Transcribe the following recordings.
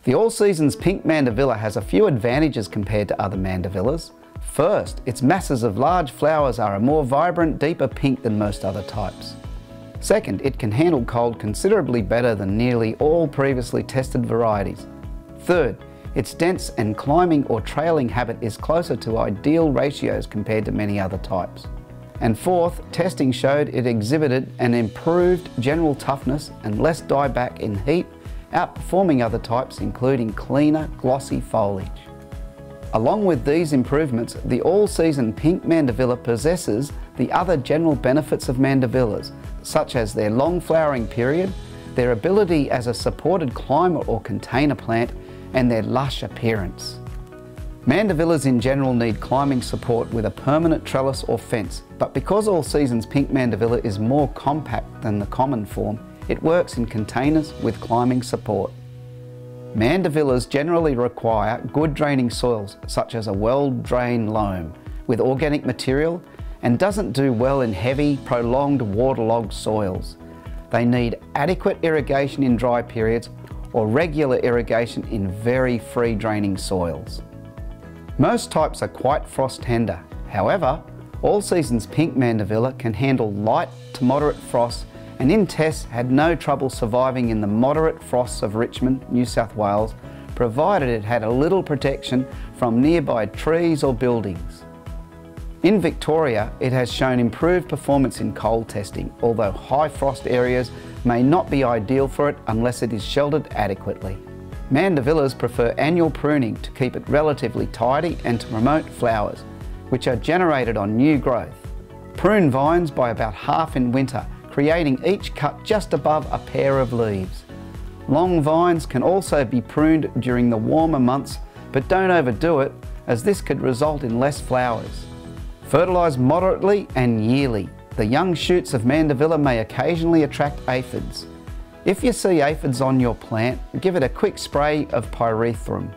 The All Seasons Pink Mandevilla has a few advantages compared to other Mandevillas. First, its masses of large flowers are a more vibrant, deeper pink than most other types. Second, it can handle cold considerably better than nearly all previously tested varieties. Third, its dense and climbing or trailing habit is closer to ideal ratios compared to many other types. And fourth, testing showed it exhibited an improved general toughness and less dieback in heat, outperforming other types including cleaner, glossy foliage. Along with these improvements, the all-season Pink Mandevilla possesses the other general benefits of Mandevillas, such as their long flowering period, their ability as a supported climber or container plant, and their lush appearance. Mandevillas in general need climbing support with a permanent trellis or fence, but because All Seasons Pink Mandevilla is more compact than the common form, it works in containers with climbing support. Mandevillas generally require good draining soils, such as a well-drained loam with organic material, and doesn't do well in heavy, prolonged waterlogged soils. They need adequate irrigation in dry periods or regular irrigation in very free draining soils. Most types are quite frost tender. However, All Seasons Pink Mandevilla can handle light to moderate frosts, and in tests had no trouble surviving in the moderate frosts of Richmond, New South Wales, provided it had a little protection from nearby trees or buildings. In Victoria, it has shown improved performance in cold testing, although high frost areas may not be ideal for it unless it is sheltered adequately. Mandevillas prefer annual pruning to keep it relatively tidy and to promote flowers, which are generated on new growth. Prune vines by about half in winter, creating each cut just above a pair of leaves. Long vines can also be pruned during the warmer months, but don't overdo it, as this could result in less flowers. Fertilise moderately and yearly. The young shoots of Mandevilla may occasionally attract aphids. If you see aphids on your plant, give it a quick spray of pyrethrum.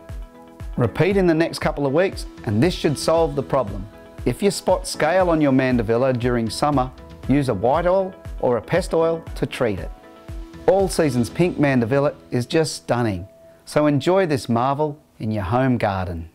Repeat in the next couple of weeks and this should solve the problem. If you spot scale on your Mandevilla during summer, use a white oil or a pest oil to treat it. All Seasons Pink Mandevilla is just stunning, so enjoy this marvel in your home garden.